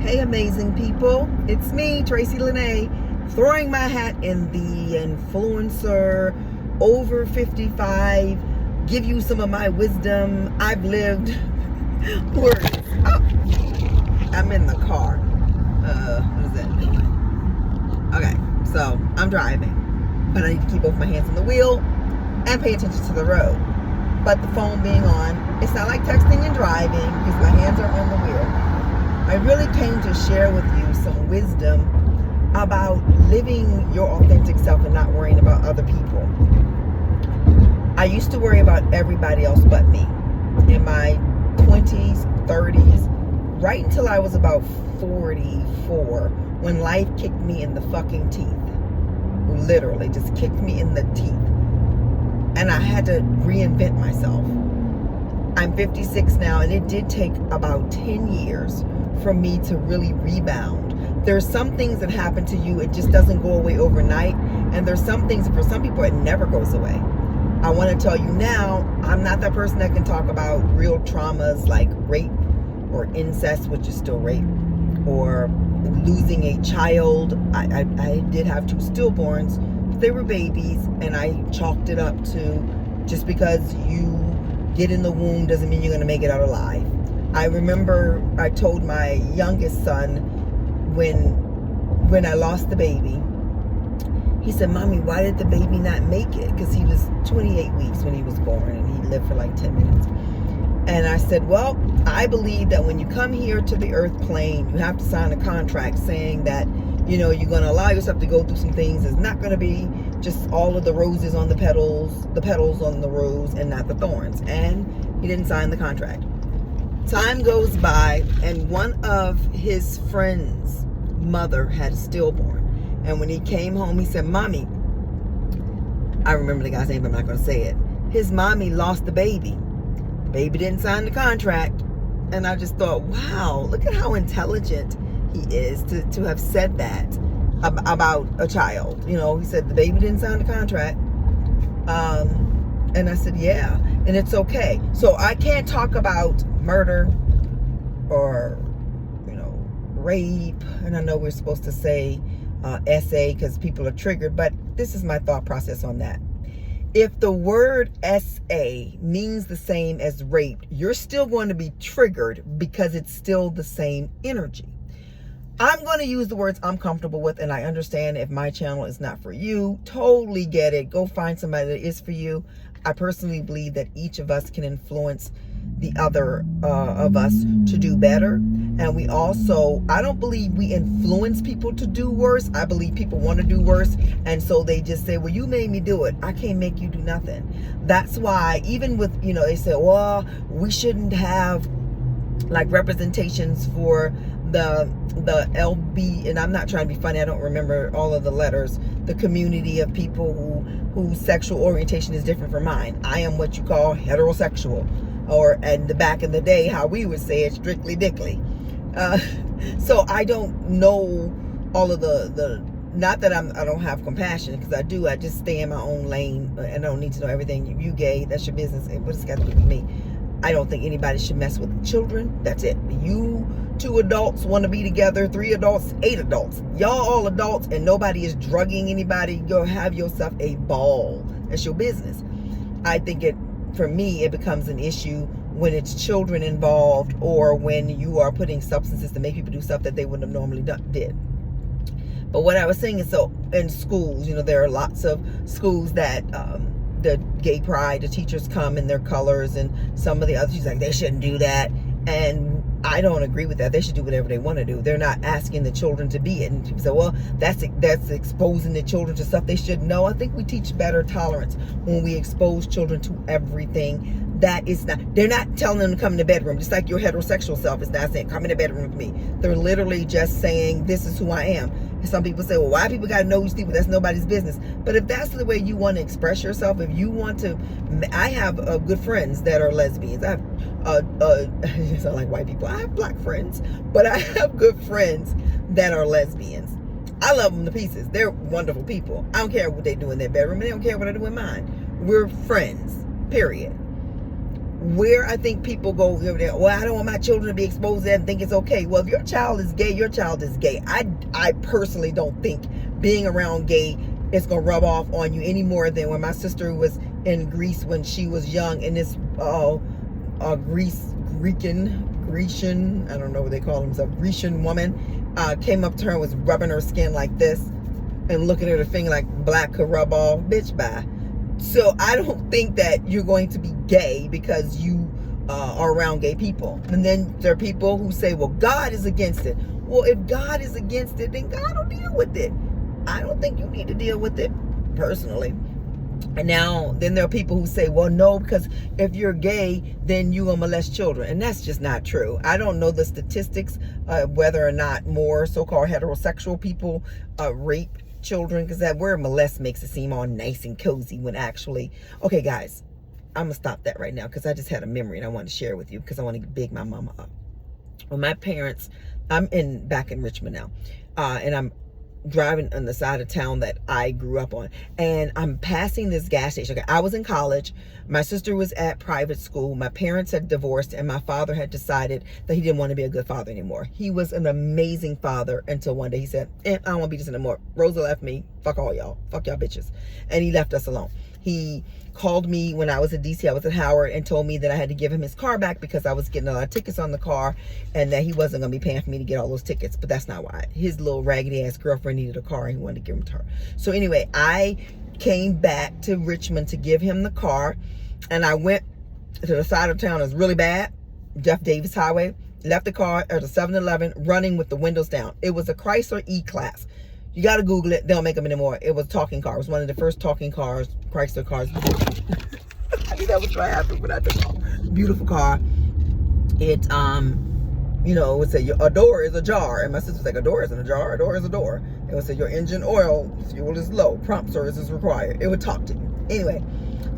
Hey, amazing people. It's me, Traysi Lene, throwing my hat in the influencer over 55, give you some of my wisdom I've lived words. Oh, I'm in the car. What is that doing? Okay, so I'm driving, but I need to keep both my hands on the wheel and pay attention to the road. But the phone being on, it's not like texting and driving because my hands are on the wheel. I really came to share with you some wisdom about living your authentic self and not worrying about other people. I used to worry about everybody else but me in my 20s, 30s, right until I was about 44, when life kicked me in the fucking teeth. Literally, just kicked me in the teeth. And I had to reinvent myself. I'm 56 now, and it did take about 10 years for me to really rebound. There's some things that happen to you, it just doesn't go away overnight. And there's some things, for some people, it never goes away. I want to tell you now, I'm not that person that can talk about real traumas like rape or incest, which is still rape, or losing a child. I did have 2 stillborns, but they were babies, and I chalked it up to just because you get in the womb doesn't mean you're going to make it out alive. I remember I told my youngest son when I lost the baby, he said, "Mommy, why did the baby not make it?" Because he was 28 weeks when he was born, and he lived for like 10 minutes. And I said, well, I believe that when you come here to the earth plane, you have to sign a contract saying that, you're going to allow yourself to go through some things. It's not going to be just all of the roses on the petals on the rose and not the thorns. And he didn't sign the contract. Time goes by, and one of his friends' mother had a stillborn. And when he came home, he said, "Mommy," I remember the guy's name, but I'm not going to say it. His mommy lost the baby. The baby didn't sign the contract. And I just thought, wow, look at how intelligent he is to have said that about a child. He said the baby didn't sign the contract. And I said, yeah, and it's okay. So I can't talk about murder or, rape. And I know we're supposed to say SA because people are triggered, but this is my thought process on that. If the word SA means the same as rape, you're still going to be triggered because it's still the same energy. I'm going to use the words I'm comfortable with, and I understand if my channel is not for you. Totally get it. Go find somebody that is for you. I personally believe that each of us can influence the other of us to do better. And we also, I don't believe we influence people to do worse. I believe people want to do worse. And so they just say, well, you made me do it. I can't make you do nothing. That's why even with, they say, well, we shouldn't have like representations for the LB, and I'm not trying to be funny, I don't remember all of the letters, the community of people whose sexual orientation is different from mine. I am what you call heterosexual, and the back in the day, how we would say it, strictly dickly. So I don't know all of the not that I don't have compassion, because I do. I just stay in my own lane, and I don't need to know everything. You gay, that's your business. What has it got to do with me? I don't think anybody should mess with children. That's it. You 2 adults want to be together, 3 adults, 8 adults. Y'all all adults, and nobody is drugging anybody. Go have yourself a ball. That's your business. I think for me, it becomes an issue when it's children involved, or when you are putting substances to make people do stuff that they wouldn't have normally did. But what I was saying is, so in schools, there are lots of schools that the gay pride, the teachers come in their colors, and some of the others, she's like, they shouldn't do that. And I don't agree with that. They should do whatever they want to do. They're not asking the children to be it. And people say, well, that's exposing the children to stuff they shouldn't know. I think we teach better tolerance when we expose children to everything. That is not, they're not telling them to come in the bedroom, just like your heterosexual self is not saying, come in the bedroom with me. They're literally just saying, this is who I am. And some people say, well, why people got to know these people? That's nobody's business. But if that's the way you want to express yourself, if you want to, I have good friends that are lesbians. I have, I sound like white people. I have black friends, but I have good friends that are lesbians. I love them to pieces. They're wonderful people. I don't care what they do in their bedroom, and they don't care what I do in mine. We're friends, period. where I think people go, well, I don't want my children to be exposed to that and think it's okay. Well, if your child is gay, your child is gay. I personally don't think being around gay is going to rub off on you any more than when my sister was in Greece when she was young, and this Grecian, I don't know what they call themselves, Grecian woman came up to her and was rubbing her skin like this and looking at her finger like black could rub off. Bitch, bye. So I don't think that you're going to be gay because you are around gay people. And then there are people who say, well, God is against it. Well, if God is against it, then God will deal with it. I don't think you need to deal with it, personally. And now, then there are people who say, well, no, because if you're gay, then you're going to molest children. And that's just not true. I don't know the statistics, whether or not more so-called heterosexual people rape children, because that word molest makes it seem all nice and cozy when actually, okay, guys, I'm going to stop that right now because I just had a memory and I want to share it with you because I want to big my mama up. When my parents, I'm back in Richmond now, and I'm driving on the side of town that I grew up on, and I'm passing this gas station. Okay, I was in college, my sister was at private school, my parents had divorced, and my father had decided that he didn't want to be a good father anymore. He was an amazing father until one day he said, I don't want to be this anymore. Rosa left me, fuck all y'all, fuck y'all bitches. And he left us alone. He called me when I was in DC, I was at Howard, and told me that I had to give him his car back because I was getting a lot of tickets on the car and that he wasn't going to be paying for me to get all those tickets. But that's not why. His little raggedy ass girlfriend needed a car and he wanted to give him to her. So anyway, I came back to Richmond to give him the car, and I went to the side of town. It was really bad, Jeff Davis Highway, left the car at a 7-Eleven running with the windows down. It was a Chrysler E-Class. You got to Google it. They don't make them anymore. It was a talking car. It was one of the first talking cars, Chrysler cars. I knew that was what happened when I took off. Beautiful car. It, you know, it would say a door is ajar. And my sister was like, a door isn't a jar. A door is a door. It would say your engine oil fuel is low. Prompt service is required. It would talk to you. Anyway,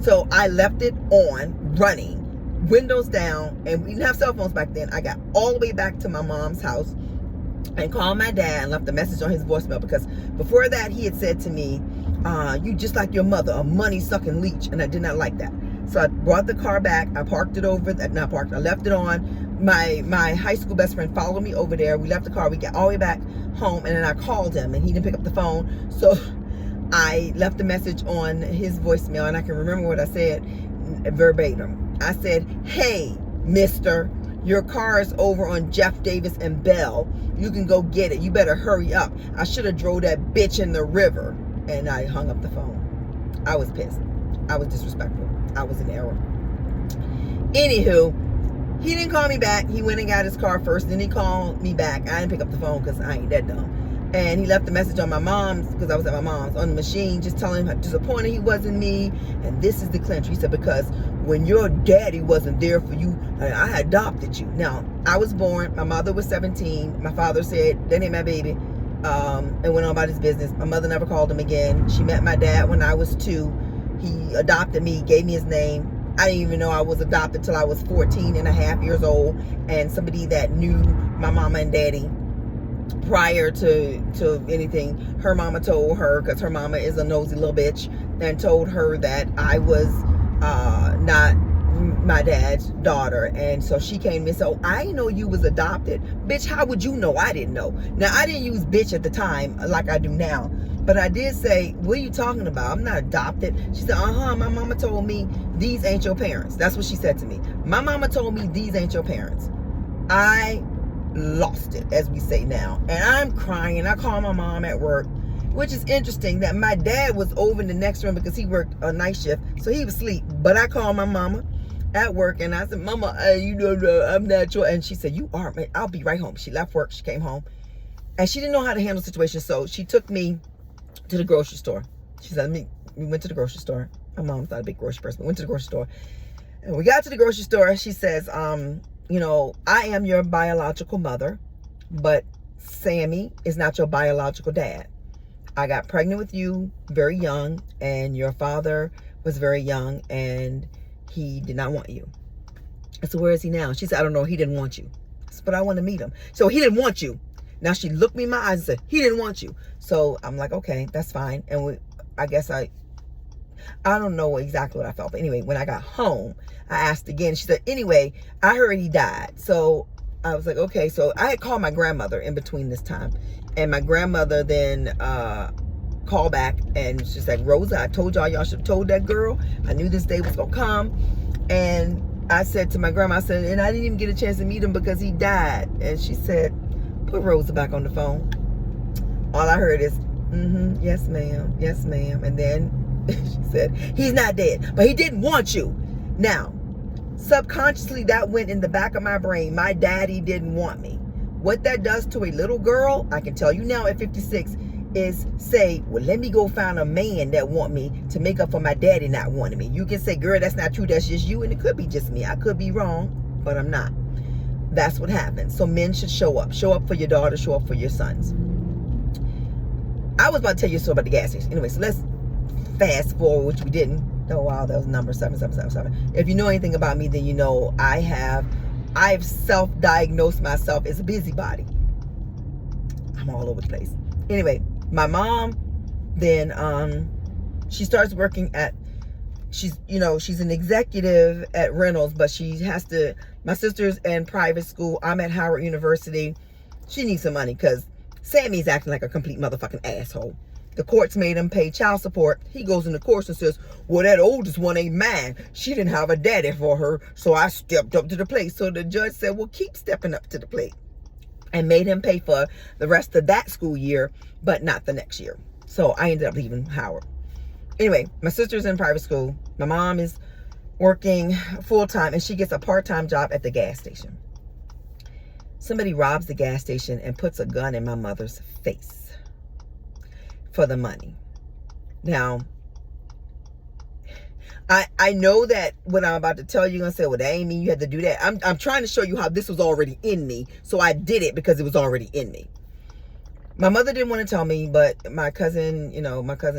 so I left it on, running, windows down, and we didn't have cell phones back then. I got all the way back to my mom's house and called my dad and left a message on his voicemail, because before that he had said to me, you just like your mother, a money-sucking leech, and I did not like that. So I brought the car back. I parked it over, I left it on. My high school best friend followed me over there. We left the car. We got all the way back home, and then I called him, and he didn't pick up the phone. So I left a message on his voicemail, and I can remember what I said verbatim. I said, hey, mister, your car is over on Jeff Davis and Bell. You can go get it. You better hurry up. I should have drove that bitch in the river. And I hung up the phone. I was pissed. I was disrespectful. I was in error. Anywho, he didn't call me back. He went and got his car first. Then he called me back. I didn't pick up the phone because I ain't that dumb. And he left a message on my mom's, because I was at my mom's, on the machine, just telling him how disappointed he was in me. And this is the clincher. He said, because when your daddy wasn't there for you, I adopted you. Now, I was born, my mother was 17. My father said, that ain't my baby, and went on about his business. My mother never called him again. She met my dad when I was 2. He adopted me, gave me his name. I didn't even know I was adopted till I was 14 and a half years old. And somebody that knew my mama and daddy prior to anything, her mama told her, because her mama is a nosy little bitch, and told her that I was not my dad's daughter. And so she came and said, oh, I didn't know you was adopted. Bitch, how would you know? I didn't know. Now, I didn't use bitch at the time like I do now, but I did say, what are you talking about? I'm not adopted. She said, my mama told me these ain't your parents. That's what she said to me. My mama told me these ain't your parents. I lost it, as we say now, and I'm crying. I call my mom at work, which is interesting that my dad was over in the next room because he worked a night shift, so he was asleep. But I called my mama at work and I said, Mama, I'm not sure. And she said, you are, man, I'll be right home. She left work, she came home, and she didn't know how to handle the situation, so she took me to the grocery store. She said, we went to the grocery store. My mom's not a big grocery person, but went to the grocery store. And we got to the grocery store. She says, I am your biological mother, but Sammy is not your biological dad. I got pregnant with you very young, and your father was very young, and he did not want you. I said, where is he now? She said, I don't know. He didn't want you. I said, but I want to meet him. So he didn't want you. Now she looked me in my eyes and said, he didn't want you. So I'm like, okay, that's fine. And I guess I don't know exactly what I felt. But anyway, when I got home, I asked again. She said, anyway, I heard he died. So I was like, okay. So I had called my grandmother in between this time. And my grandmother then called back and she's like, Rosa, I told y'all should have told that girl. I knew this day was going to come. And I said to my grandma, I said, and I didn't even get a chance to meet him because he died. And she said, put Rosa back on the phone. All I heard is, yes, ma'am. Yes, ma'am. And then she said, he's not dead, but he didn't want you. Now, subconsciously, that went in the back of my brain. My daddy didn't want me. What that does to a little girl, I can tell you now at 56, is say, well, let me go find a man that want me to make up for my daddy not wanting me. You can say, girl, that's not true. That's just you. And it could be just me. I could be wrong, but I'm not. That's what happens. So men should show up. Show up for your daughter. Show up for your sons. I was about to tell you a story about the gas station. Anyway, so let's fast forward, which we didn't. Oh, wow, that was number 7777. If you know anything about me, then you know I've self-diagnosed myself as a busybody. I'm all over the place. Anyway, my mom then she starts working at, she's an executive at Reynolds, but she has to, my sister's in private school. I'm at Howard University. She needs some money because Sammy's acting like a complete motherfucking asshole. The courts made him pay child support. He goes into court and says, well, that oldest one ain't mine. She didn't have a daddy for her, so I stepped up to the plate. So the judge said, well, keep stepping up to the plate. And made him pay for the rest of that school year, but not the next year. So I ended up leaving Howard. Anyway, my sister's in private school. My mom is working full-time, and she gets a part-time job at the gas station. Somebody robs the gas station and puts a gun in my mother's face for the money. Now, I know that what I'm about to tell you, you're going to say, well, that ain't mean you had to do that. I'm trying to show you how this was already in me. So I did it because it was already in me. My mother didn't want to tell me, but my cousin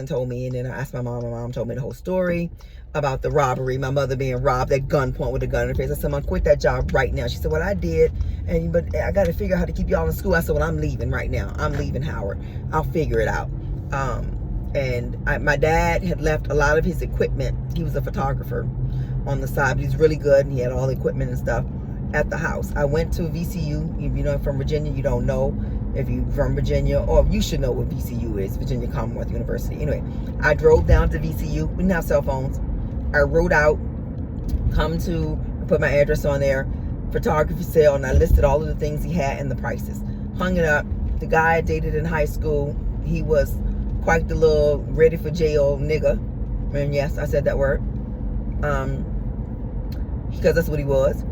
told me. And then I asked my mom. My mom told me the whole story about the robbery. My mother being robbed at gunpoint with a gun in her face. I said, Mom, quit that job right now. She said, well, I did. But I got to figure out how to keep y'all in school. I said, well, I'm leaving right now. I'm leaving Howard. I'll figure it out. My dad had left a lot of his equipment. He was a photographer on the side, but he's really good, and he had all the equipment and stuff at the house. I went to VCU. If you know from Virginia, you don't know. If you're from Virginia, or you should know what VCU is, Virginia Commonwealth University. Anyway, I drove down to VCU. We didn't have cell phones. I wrote out, put my address on there, photography sale, and I listed all of the things he had and the prices. Hung it up. The guy I dated in high school, he was quite the little ready for jail nigga. And yes, I said that word. Because that's what he was.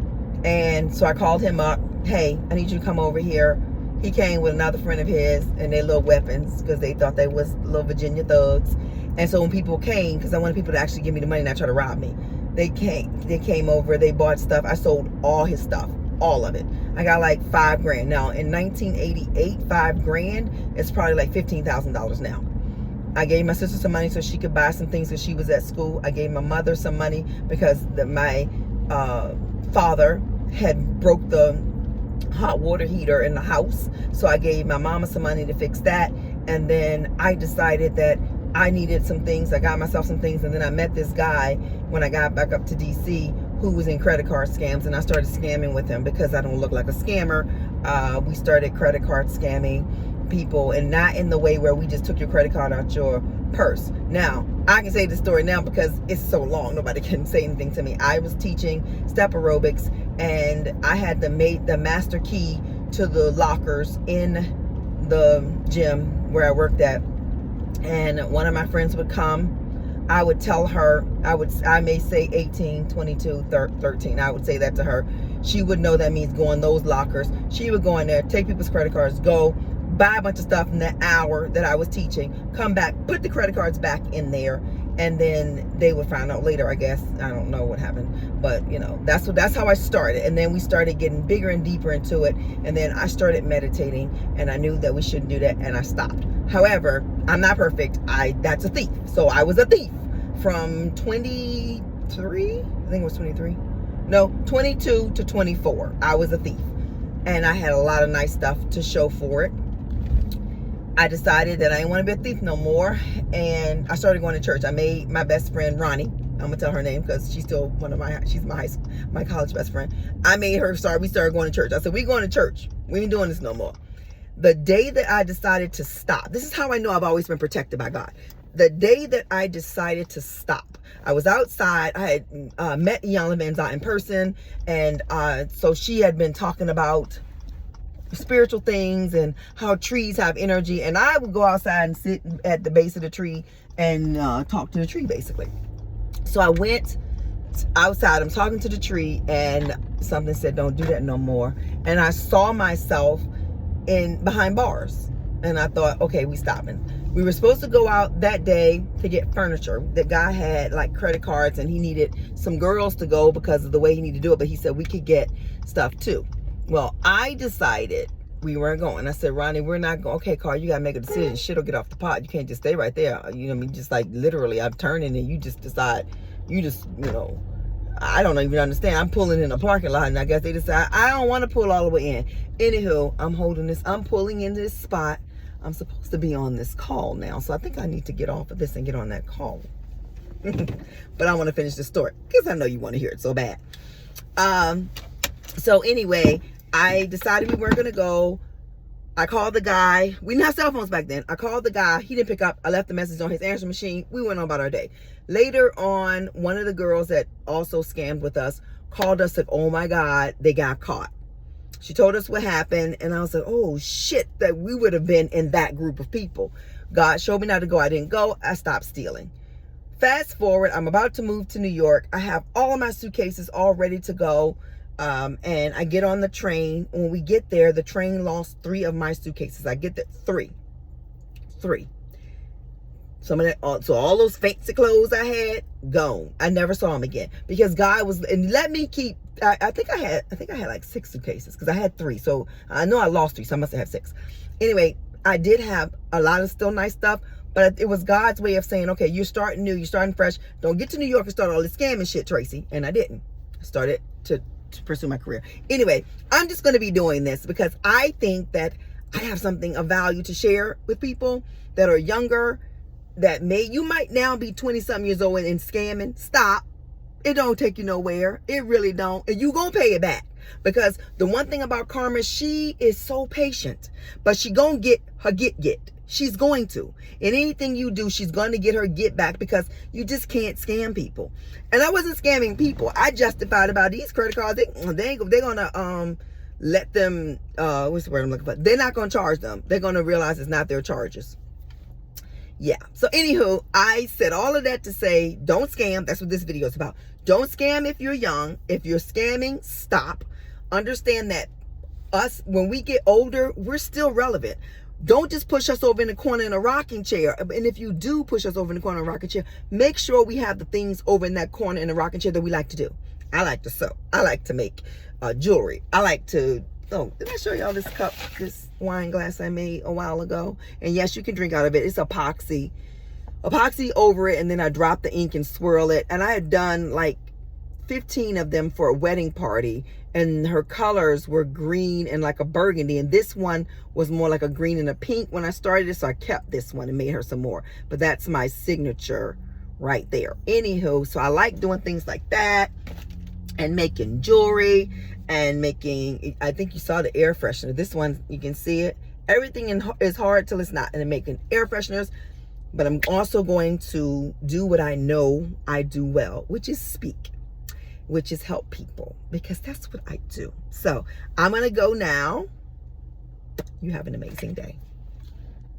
And so I called him up. Hey, I need you to come over here. He came with another friend of his and their little weapons because they thought they was little Virginia thugs. And so when people came, because I wanted people to actually give me the money and not try to rob me, they came over, they bought stuff. I sold all his stuff, all of it. I got like $5,000. Now in 1988, $5,000 is probably like $15,000 now. I gave my sister some money so she could buy some things because she was at school. I gave my mother some money because my father had broke the hot water heater in the house. So I gave my mama some money to fix that. And then I decided that I needed some things. I got myself some things. And then I met this guy when I got back up to DC who was in credit card scams. And I started scamming with him because I don't look like a scammer. We started credit card scamming people, and not in the way where we just took your credit card out your purse. Now, I can say this story now because it's so long, nobody can say anything to me. I was teaching step aerobics, and I had the master key to the lockers in the gym where I worked at. And one of my friends would come. I would tell her, I may say 18, 22, 13. I would say that to her. She would know that means go in those lockers. She would go in there, take people's credit cards, go buy a bunch of stuff in the hour that I was teaching, come back, put the credit cards back in there, and then they would find out later, I guess. I don't know what happened, but that's how I started. And then we started getting bigger and deeper into it, and then I started meditating, and I knew that we shouldn't do that, and I stopped. However, I'm not perfect. That's a thief. So I was a thief from 23, I think it was 23. No, 22 to 24. I was a thief, and I had a lot of nice stuff to show for it. I decided that I didn't want to be a thief no more, and I started going to church. I made my best friend Ronnie, I'm gonna tell her name because she's still she's my college best friend. I made her we started going to church. I said, we going to church. We ain't doing this no more. The day that I decided to stop, this is how I know I've always been protected by God. The day that I decided to stop, I was outside. I had met Iyanla Vanzant in person, and so she had been talking about spiritual things and how trees have energy, and I would go outside and sit at the base of the tree and talk to the tree, basically. So I went outside, I'm talking to the tree, and something said, don't do that no more. And I saw myself behind bars, and I thought, okay, we stopping. We were supposed to go out that day to get furniture. The guy had like credit cards, and he needed some girls to go because of the way he needed to do it, but he said we could get stuff too. Well, I decided we weren't going. I said, Ronnie, we're not going. Okay, Carl, you got to make a decision. Shit'll get off the pot. You can't just stay right there. You know what I mean? Just like literally, I'm turning and you just decide, I don't even understand. I'm pulling in a parking lot, and I guess they decide, I don't want to pull all the way in. Anywho, I'm pulling in this spot. I'm supposed to be on this call now. So I think I need to get off of this and get on that call. But I want to finish the story because I know you want to hear it so bad. So anyway, I decided we weren't going to go. I called the guy. We didn't have cell phones back then. I called the guy. He didn't pick up. I left a message on his answering machine. We went on about our day. Later on, one of the girls that also scammed with us called us, said, oh my God, they got caught. She told us what happened, and I was like, oh shit, that we would have been in that group of people. God showed me not to go. I didn't go. I stopped stealing. Fast forward, I'm about to move to New York. I have all of my suitcases all ready to go. And I get on the train. When we get there, the train lost 3 of my suitcases. I get there, 3. Some of that, so all those fancy clothes I had, gone. I never saw them again because God was, and let me keep, I think I had like 6 suitcases because I had 3. So I know I lost 3, so I must have 6. Anyway, I did have a lot of still nice stuff, but it was God's way of saying, okay, you're starting new, you're starting fresh. Don't get to New York and start all this scamming shit, Traysi. And I didn't. I started to pursue my career. Anyway, I'm just going to be doing this because I think that I have something of value to share with people that are younger, that you might now be 20-something years old and scamming. Stop. It don't take you nowhere. It really don't. And you gonna pay it back. Because the one thing about Karma, she is so patient. But she gonna get her get. She's going to. And anything you do, she's going to get her get back because you just can't scam people. And I wasn't scamming people. I justified about these credit cards. They're going to let them, what's the word I'm looking for? They're not going to charge them. They're going to realize it's not their charges. Yeah. So anywho, I said all of that to say, don't scam. That's what this video is about. Don't scam if you're young. If you're scamming, stop. Understand that when we get older, we're still relevant. Don't just push us over in the corner in a rocking chair. And if you do push us over in the corner in a rocking chair, make sure we have the things over in that corner in the rocking chair that we like to do. I like to sew. I like to make jewelry. I like to, did I show y'all this cup, this wine glass I made a while ago? And yes, you can drink out of it. It's epoxy over it. And then I drop the ink and swirl it. And I had done like 15 of them for a wedding party, and her colors were green and like a burgundy, and this one was more like a green and a pink when I started it, so I kept this one and made her some more. But that's my signature right there. Anywho, so I like doing things like that and making jewelry and making, I think you saw the air freshener. This one, you can see it. Everything is hard till it's not. And I'm making air fresheners, but I'm also going to do what I know I do well, which is speak, which is help people, because that's what I do. So I'm going to go now. You have an amazing day.